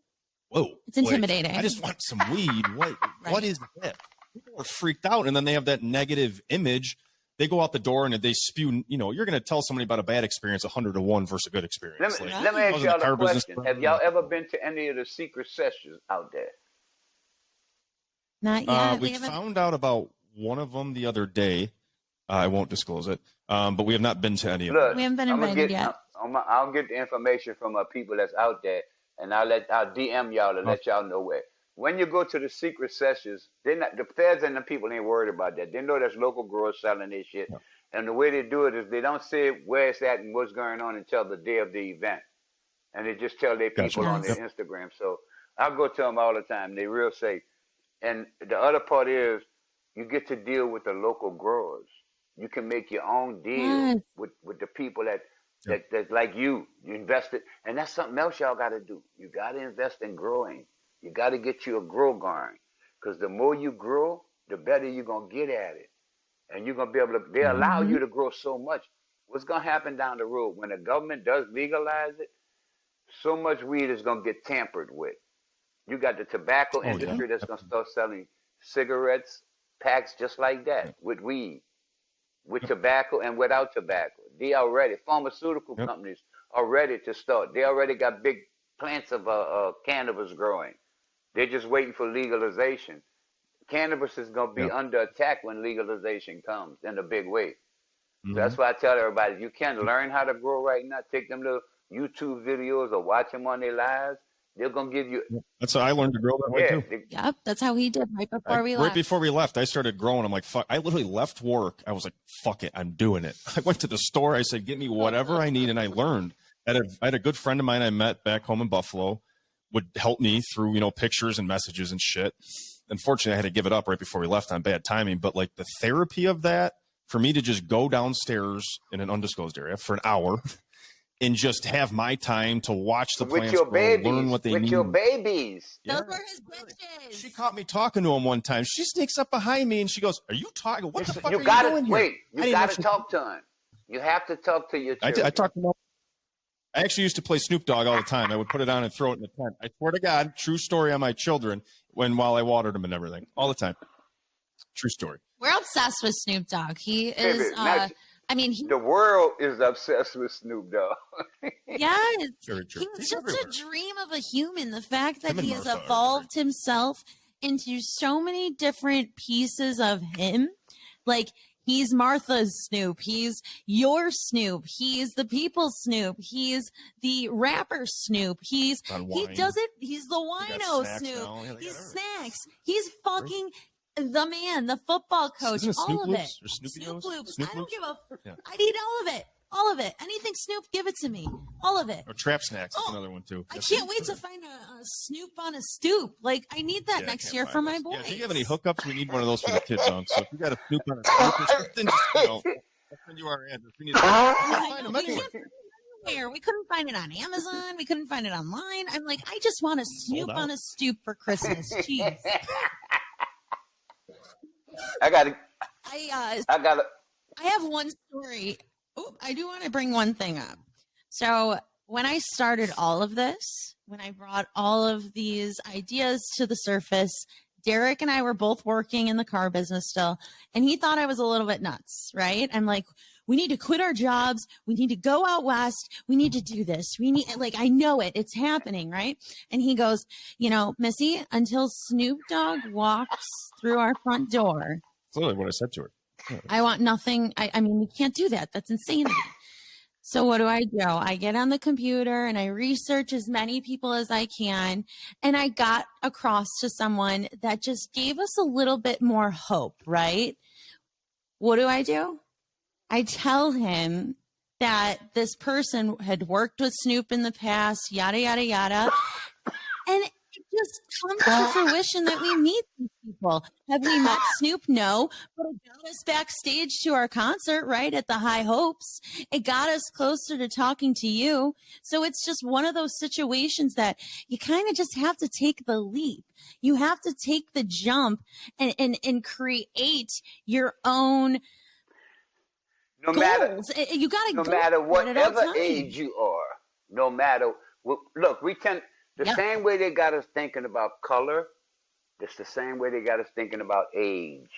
whoa, It's like, intimidating. I just want some weed. What Right. is that? People are freaked out, and then they have that negative image. They go out the door and they spew. You know, you're going to tell somebody about a bad experience 100 to 1 versus a good experience. Let me, Like, let me I ask was in the y'all car a business question. for- Have y'all ever been to any of the secret sessions out there? Not yet. we haven't. found out about one of them the other day. I won't disclose it, but we have not been to any of them. Look, We haven't been I'm gonna invited get, yet. I'll get the information from people that's out there, and I'll DM y'all to Oh, let y'all know where. When you go to the secret sessions, they're not the feds and the people ain't worried about that. They know there's local growers selling their shit, yeah. and the way they do it is they don't say where it's at and what's going on until the day of the event, and they just tell their Gotcha. people on their Yes. Yep. Instagram. So I go to them all the time. They real safe. And the other part is you get to deal with the local growers. You can make your own deal Yes. with the people that Yep. that like you invested, and that's something else y'all got to do. You got to invest in growing. You got to get you a grow garden, because the more you grow, the better you're gonna get at it, and you're gonna be able to. They Mhm. allow Mm-hmm. you to grow so much. What's gonna happen down the road when the government does legalize it? So much weed is gonna get tampered with. You got the tobacco Oh yeah. industry that's Yep. gonna start selling cigarettes packs just like that Yep. with weed, with Yep. tobacco and without tobacco. They are ready. Pharmaceutical Yep. companies are ready to start. They already got big plants of cannabis growing. They're just waiting for legalization. Cannabis is gonna be Yep. under attack when legalization comes in a big way. So Mhm. that's why I tell everybody, if you can learn how to grow right now, take them little YouTube videos or watch them on their lives. They're gonna give you, Yep. That's how I learned to grow that way yeah, too. Yep. That's how he did right before we Right left. before we left, I started growing. I'm like, fuck. I literally left work. I was like, fuck it, I'm doing it. I went to the store. I said, get me whatever I need, and I learned. I had a good friend of mine I met back home in Buffalo, would help me through pictures and messages and shit. Unfortunately, I had to give it up right before we left on bad timing. But like the therapy of that, for me to just go downstairs in an undisclosed area for an hour and just have my time to watch the with plants your grow, learn babies, what they with your need. babies. Those Yeah. were his bitches. She caught me talking to him one time. She sneaks up behind me and she goes, "Are you talking? What the fuck You are you gotta doing here?" wait. You I didn't know gotta she. talk to them. You have to talk to your I children. talked to him. I actually used to play Snoop Dogg all the time. I would put it on and throw it in the tent. I swear to God, true story on my children while I watered them and everything, all the time. True story. We're obsessed with Snoop Dogg. He is. Baby, not, I mean, he. the world is obsessed with Snoop Dogg. Yes, Very true. he was He's just everywhere. a dream of a human. The fact that Him and he has Martha are evolved himself into so many different pieces of him, like. He's Martha's Snoop. He's your Snoop. He's the people's Snoop. He's the rapper Snoop. He wine. does it. He's the They got wino snacks Snoop. now. Yeah, they He's got everything. snacks. He's fucking the man, the football coach, Isn't it all Snoop of Loops it. or Snoopy Snoop Doos? Loops. Snoop I don't Loops? give a. Yeah. I'd eat all of it. All of it. Anything Snoop, give it to me. All of it. Or Trap Snacks is Oh, another one too. I Yes, can't wait to find a Snoop on a stoop. Like I need that Yeah, I next can't year find for my those. boys. Yeah, if you have any hookups, we need one of those for the kids on. So if you got a Snoop on a Snoop or something, just I'll send you our address. We need to I find know, them we anywhere. can't find it anywhere. We couldn't find it on Amazon. We couldn't find it online. I'm like, I just want a Snoop Sold on out. a stoop for Christmas. Jeez. I gotta, I I gotta. I have one story. Oh, I do want to bring one thing up. So when I started all of this, when I brought all of these ideas to the surface, Derek and I were both working in the car business still, and he thought I was a little bit nuts, right? I'm like, we need to quit our jobs. We need to go out west. We need to do this. We need, like, I know it. It's happening, right? And he goes, Missy, until Snoop Dogg walks through our front door, That's literally what I said to her. Yeah. I want nothing. I mean, we can't do that. That's insanity. So what do? I get on the computer and I research as many people as I can. And I got across to someone that just gave us a little bit more hope, right? What do? I tell him that this person had worked with Snoop in the past, yada, yada, yada. And it just comes to fruition that we meet these people. Have we met Snoop? No. But it got us backstage to our concert, right, at the High Hopes. It got us closer to talking to you. So it's just one of those situations that you kind of just have to take the leap. You have to take the jump and create your own No matter, goals. You got to no go matter for it at all whatever times. age you are, no matter look, we tend the Yep. same way they got us thinking about color. It's the same way they got us thinking about age.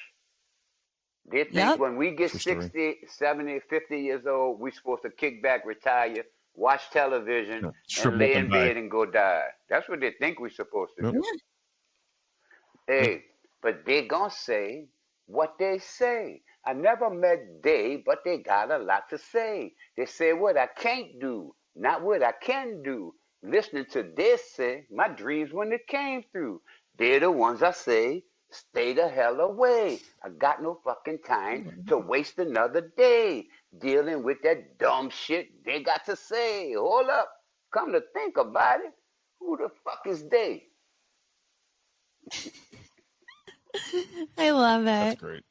They think Yep. when we get True story. 60, 70, 50 years old, we're supposed to kick back, retire, watch television, Yeah. and Shrivel lay up in and die. bed and go die. That's what they think we're supposed to Yep. do. Yeah. Hey, but they gonna say what they say. I never met they, but they got a lot to say. They say what I can't do, not what I can do. Listening to this say, my dreams when it came through. They're the ones I say, stay the hell away. I got no fucking time to waste another day dealing with that dumb shit they got to say. Hold up. Come to think about it, who the fuck is they? I love That's it. great.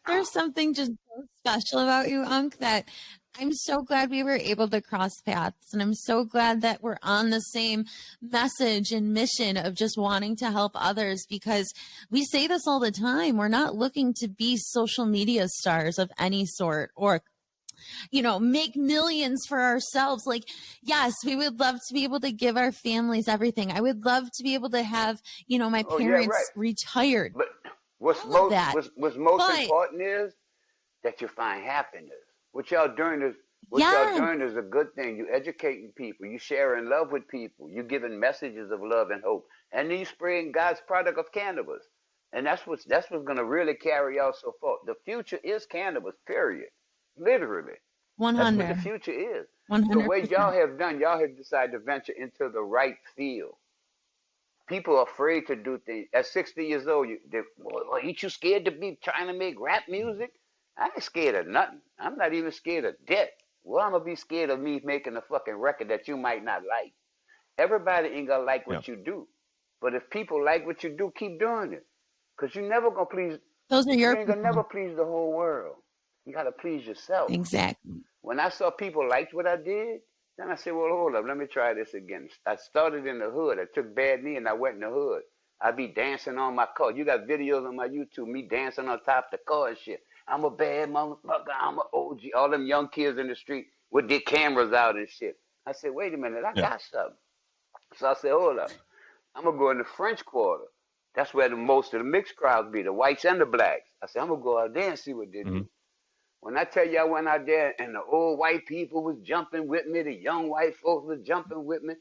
There's something just so special about you, Unc, that I'm so glad we were able to cross paths. And I'm so glad that we're on the same message and mission of just wanting to help others, because we say this all the time. We're not looking to be social media stars of any sort, or make millions for ourselves. Like, yes, we would love to be able to give our families everything. I would love to be able to have, my Oh yeah, parents right. retired, But what's all of most that. what's most But important is that you find happiness. What y'all doing is what y'all yeah, doing is a good thing. You educating people, you sharing love with people, you giving messages of love and hope, and then you spreading God's product of cannabis. And that's what's gonna really carry y'all so far. The future is cannabis, period. Literally. That's what the 100, future is. So what 100%. y'all have done, y'all have decided to venture into the right field. People are afraid to do things. At 60 years old, well, ain't you scared to be trying to make rap music? I ain't scared of nothing. I'm not even scared of death. Well, I'm gonna be scared of me making a fucking record that you might not like. Everybody ain't gonna like Yeah. what you do, but if people like what you do, keep doing it. Cause you never gonna please. Those are You your ain't gonna never people. please the whole world. You gotta please yourself. Exactly. When I saw people liked what I did, then I said, well, hold up, let me try this again. I started in the hood. I took bad knee and I went in the hood. I be dancing on my car. You got videos on my YouTube, me dancing on top of the car and shit. I'm a bad motherfucker. I'm an OG. All them young kids in the street with their cameras out and shit. I said, wait a minute, I Yeah. got something. So I said, hold up. I'm going to go in the French Quarter. That's where the most of the mixed crowds be, the whites and the blacks. I said, I'm going to go out there and see what they Mhm. do. When I tell you I went out there and the old white people was jumping with me, the young white folks was jumping with me.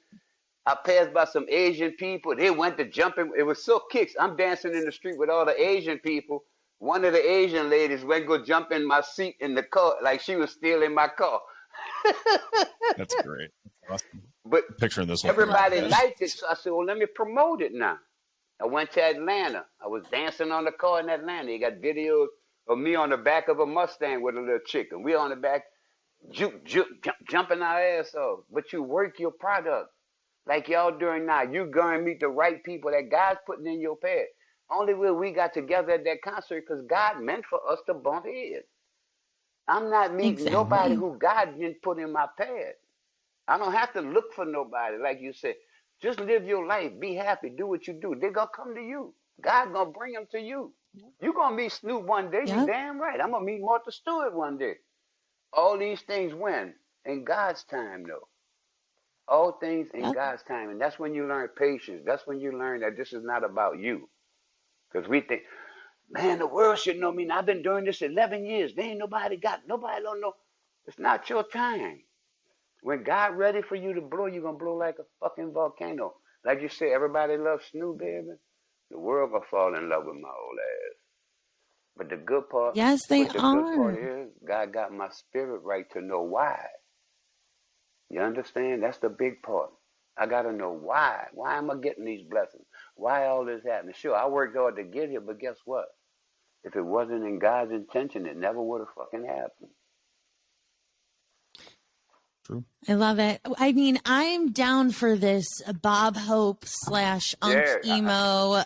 I passed by some Asian people. They went to jumping. It was so kicks. I'm dancing in the street with all the Asian people. One of the Asian ladies went go jump in my seat in the car like she was stealing my car. That's great. That's awesome. But I'm picturing this whole I thing. love everybody it. liked it. So I said, well, let me promote it now. I went to Atlanta. I was dancing on the car in Atlanta. You got videos of me on the back of a Mustang with a little chick. And we on the back jumping our ass off. But you work your product like y'all doing now. You going to meet the right people that God's putting in your path. Only way we got together at that concert because God meant for us to bump heads. I'm not meeting nobody Exactly. who God didn't put in my path. I don't have to look for nobody, like you said. Just live your life. Be happy. Do what you do. They're going to come to you. God going to bring them to you. You going to meet Snoop one day. You Yep. damn right. I'm going to meet Martha Stewart one day. All these things when? In God's time, though. All things in Yep. God's time. And that's when you learn patience. That's when you learn that this is not about you. Because we think, man, the world should know me. Now, I've been doing this 11 years. They ain't nobody don't know. It's not your time. When God ready for you to blow, you're going to blow like a fucking volcano. Like you say, everybody loves Snoop, baby. The world going to fall in love with my old ass. But the good part, Yes, they but the good are. part is, God got my spirit right to know why. You understand? That's the big part. I got to know why. Why am I getting these blessings? Why all this happening? Sure, I worked hard to get here, but guess what? If it wasn't in God's intention, it never would have fucking happened. True. I love it. I mean, I'm down for this Bob Hope / Yeah, Uncimo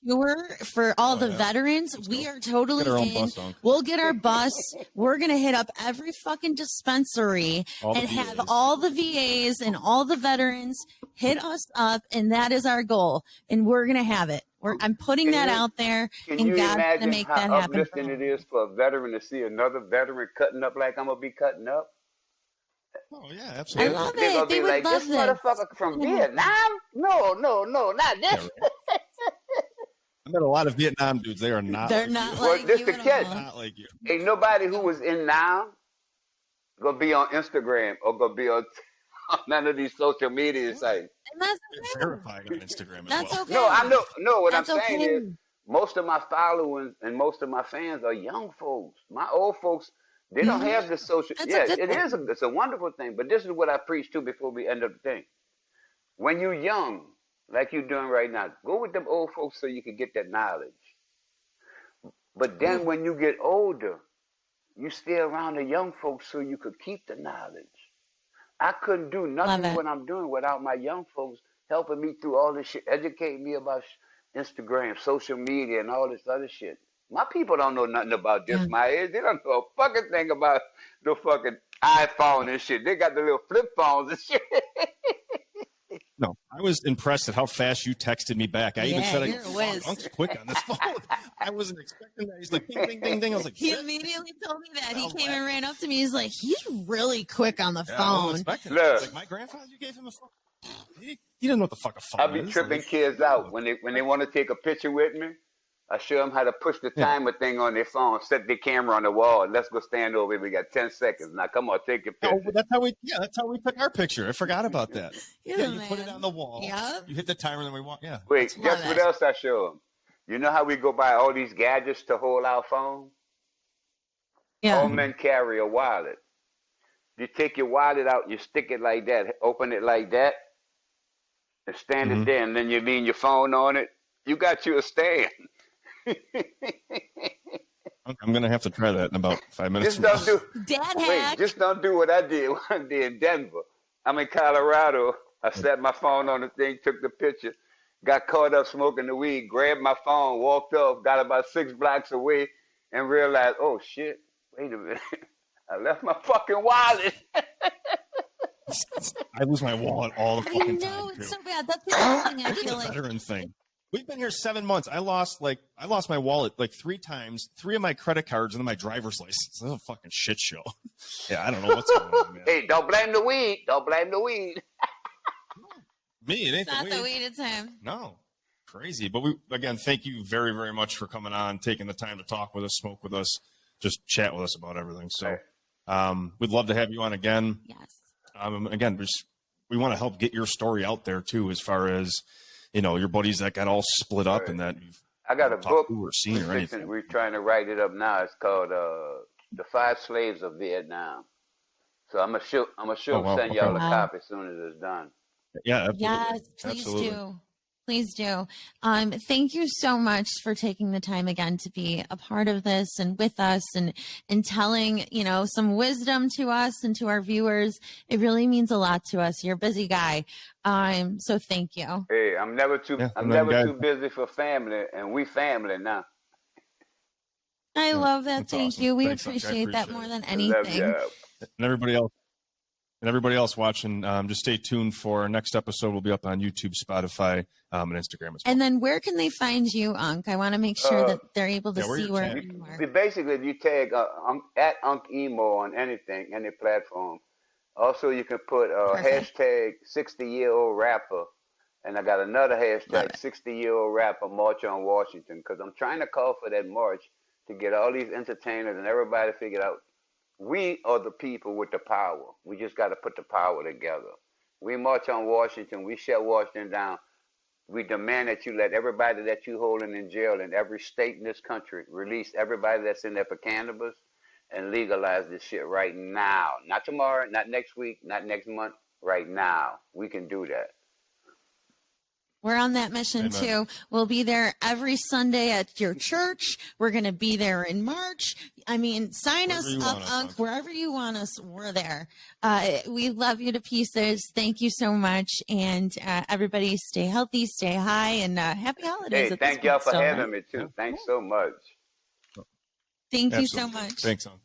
tour for all Oh the yeah. veterans. Let's We go. are Get totally our own in. bus, Unc. We'll get our bus. We're going to hit up every fucking dispensary All the and have VAs. all the VAs and all the veterans hit us up. And that is our goal. And we're going to have it. I'm putting can that you out there, can and you God's going to imagine make how that happen for uplifting all it of is us. for a veteran to see another veteran cutting up like I'm gonna be cutting up? Oh yeah, I They're, absolutely. love they're it. gonna They be would like, love this this. motherfucker from Gonna happen. Vietnam? No, no, no, not Yeah, this. right. I met a lot of Vietnam dudes. They are not They're like you. not Well, like this you the at catch. all. Not like you. Ain't nobody who Nope. was in now gonna be on Instagram or gonna be on none of these social media Right. sites. And that's Get okay. verified on Instagram as That's well. No, I okay. know. No, what I'm That's saying okay. is Most of my followers and most of my fans are young folks. My old folks, they don't Mhm. have the social. That's a Yeah, good it thing. is. It's a wonderful thing. But this is what I preach to before we end up the thing. When you're young, like you're doing right now, go with them old folks so you can get that knowledge. But then Ooh, when you get older, you stay around the young folks so you could keep the knowledge. I couldn't do love nothing it. what I'm doing without my young folks helping me through all this shit, educating me about Instagram, social media, and all this other shit. My people don't know nothing about this, Yeah. my age. They don't know a fucking thing about the fucking iPhone and shit. They got the little flip phones and shit. No, I was impressed at how fast you texted me back. I even Yeah, said, I go, you're a fuck, whiz. Unc's quick on this phone. I wasn't expecting that. He's like, ding, ding, ding, ding. I was like, He shit. immediately told me that. I He was came and laughing. ran up to me. He's like, he's really quick on the Yeah, I wasn't phone. expecting it. I was Look, like, my grandfather, you gave him a phone? He didn't know what the fuck a I phone be is. tripping Like, kids no. out when they want to take a picture with me. I show them how to push the Yeah. timer thing on their phone, set the camera on the wall, and let's go stand over here. We got 10 seconds. Now come on, take your No, picture. but that's how we took our picture. I forgot about that. You're Yeah, the you put it man. on the wall. Yep. You hit the timer, and then we walk. Yeah, Wait, Love guess what it. else I show them? You know how we go buy all these gadgets to hold our phone? All Yeah. men carry a wallet. You take your wallet out, you stick it like that, open it like that, and stand it Mm-hmm. there, and then you lean your phone on it. You got you a stand. I'm gonna have to try that in about 5 minutes Just from now. don't do. Dad Wait, hack. just don't do what I did one day in Denver. I'm in Colorado. I set my phone on the thing, took the picture, got caught up smoking the weed, grabbed my phone, walked off, got about 6 blocks away, and realized, oh shit, wait a minute. I left my fucking wallet. I lose my wallet all the I fucking know time it's too. so bad. That's the other thing I It's feel a like. veteran thing. We've been here 7 months. I lost my wallet like 3 times, 3 of my credit cards, and then my driver's license. That's a fucking shit show. Yeah, I don't know what's going on, man. Hey, don't blame the weed. Don't blame the weed. Me, it ain't It's not the the weed. weed, it's him. No, crazy. But we again, thank you very, very much for coming on, taking the time to talk with us, smoke with us, just chat with us about everything. So, we'd love to have you on again. Yes. Again, we want to help get your story out there too, as far as your buddies that got all split up and that you've I got a talked book. to or seen or anything. We're trying to write it up now. It's called "The Five Slaves of Vietnam." So I'm gonna Oh, wow. send Okay. y'all a Wow. copy as soon as it's done. Yeah, absolutely. Yes, please Absolutely. do. Please do. Thank you so much for taking the time again to be a part of this and with us and telling, some wisdom to us and to our viewers. It really means a lot to us. You're a busy guy. So thank you. Hey, I'm never too Yeah, I'm and then never guys, too busy for family, and we family now. I yeah, love that. that's Thank awesome. you. We Thanks, Unc. I appreciate that appreciate more it. than I love anything. y'all. And everybody else watching, just stay tuned for our next episode. Will be up on YouTube, Spotify, and Instagram as well. And then where can they find you, Unc? I want to make sure that they're able to yeah, where see you're where tagged. you are. Basically, if you tag at Uncimo on anything, any platform. Also, you can put Perfect. hashtag 60-year-old rapper, and I got another Love hashtag it. 60-year-old rapper march on Washington because I'm trying to call for that march to get all these entertainers and everybody figured out we are the people with the power. We just got to put the power together. We march on Washington. We shut Washington down. We demand that you let everybody that you holding in jail in every state in this country release everybody that's in there for cannabis and legalize this shit right now. Not tomorrow, not next week, not next month. Right now, we can do that. We're on that mission Amen. too. We'll be there every Sunday at your church. We're going to be there in March. I mean, sign Wherever us you up, want us, Unc. Unc. Wherever you want us, we're there. We love you to pieces. Thank you so much. And everybody stay healthy, stay high, and happy holidays Hey, at this thank y'all point for still, having right? me Yeah, too. Thanks so much. Thank you so absolutely. much. Thanks, Unc.